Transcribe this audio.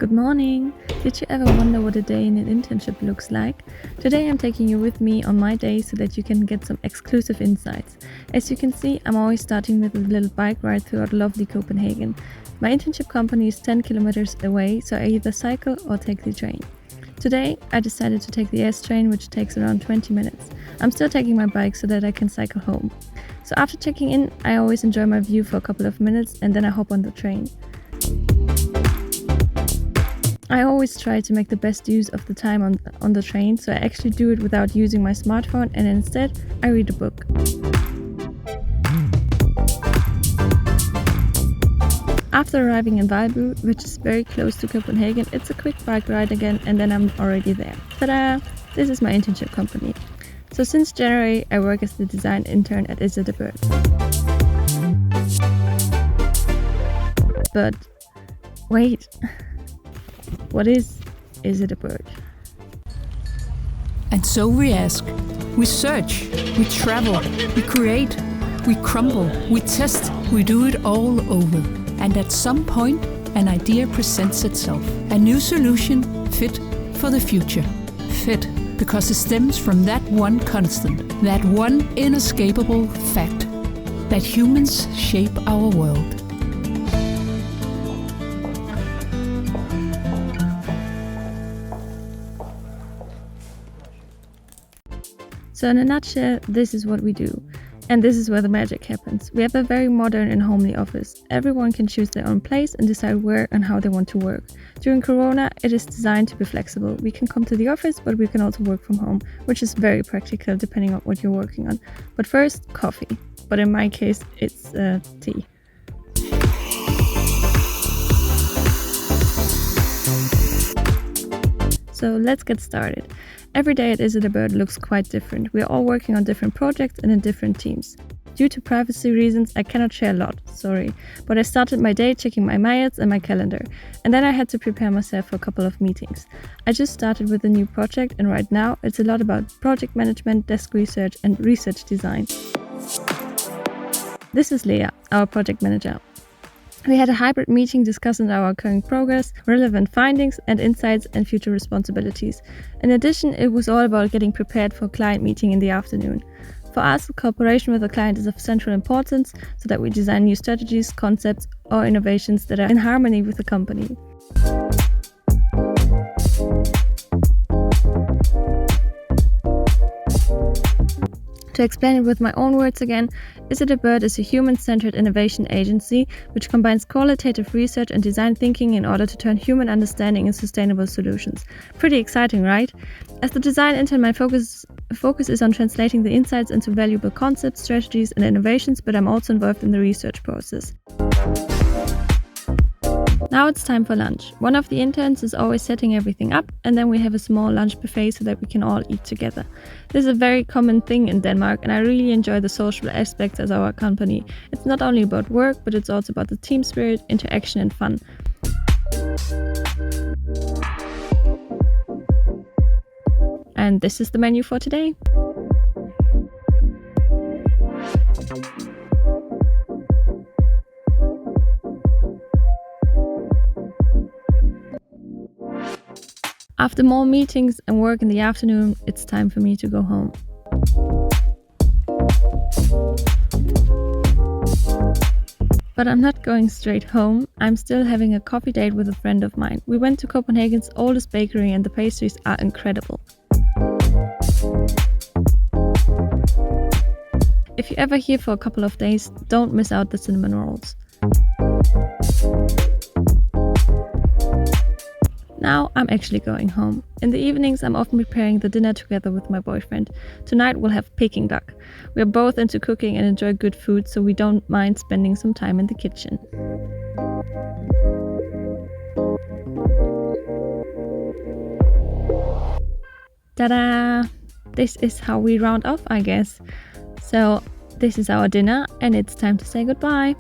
Good morning! Did you ever wonder what a day in an internship looks like? Today I'm taking you with me on my day so that you can get some exclusive insights. As you can see, I'm always starting with a little bike ride throughout lovely Copenhagen. My internship company is 10 kilometers away, so I either cycle or take the train. Today I decided to take the S train, which takes around 20 minutes. I'm still taking my bike so that I can cycle home. So after checking in, I always enjoy my view for a couple of minutes and then I hop on the train. I always try to make the best use of the time on the train, so I actually do it without using my smartphone and instead I read a book. After arriving in Valby, which is very close to Copenhagen, it's a quick bike ride again and then I'm already there. Ta-da! This is my internship company. So since January I work as the design intern at Is It a Bird. But wait. What is It a Bird? And so we ask, we search, we travel, we create, we crumble, we test, we do it all over. And at some point, an idea presents itself. A new solution fit for the future. Fit because it stems from that one constant, that one inescapable fact, that humans shape our world. So in a nutshell, this is what we do. And this is where the magic happens. We have a very modern and homely office. Everyone can choose their own place and decide where and how they want to work. During Corona, it is designed to be flexible. We can come to the office, but we can also work from home, which is very practical depending on what you're working on. But first, coffee. But in my case, it's tea. So let's get started. Every day at Is It a Bird looks quite different. We are all working on different projects and in different teams. Due to privacy reasons, I cannot share a lot, sorry. But I started my day checking my mails and my calendar. And then I had to prepare myself for a couple of meetings. I just started with a new project and right now it's a lot about project management, desk research and research design. This is Neele, our project manager. We had a hybrid meeting discussing our current progress, relevant findings and insights and future responsibilities. In addition, it was all about getting prepared for a client meeting in the afternoon. For us, cooperation with a client is of central importance so that we design new strategies, concepts or innovations that are in harmony with the company. To explain it with my own words again, Is It a Bird is a human-centered innovation agency which combines qualitative research and design thinking in order to turn human understanding into sustainable solutions. Pretty exciting, right? As the design intern, my focus is on translating the insights into valuable concepts, strategies and innovations, but I'm also involved in the research process. Now it's time for lunch. One of the interns is always setting everything up and then we have a small lunch buffet so that we can all eat together. This is a very common thing in Denmark and I really enjoy the social aspects as our company. It's not only about work, but it's also about the team spirit, interaction and fun. And this is the menu for today. After more meetings and work in the afternoon, it's time for me to go home. But I'm not going straight home, I'm still having a coffee date with a friend of mine. We went to Copenhagen's oldest bakery and the pastries are incredible. If you're ever here for a couple of days, don't miss out the cinnamon rolls. Now I'm actually going home. In the evenings I'm often preparing the dinner together with my boyfriend. Tonight we'll have Peking duck. We are both into cooking and enjoy good food, so we don't mind spending some time in the kitchen. Ta-da! This is how we round off, I guess. So this is our dinner and it's time to say goodbye.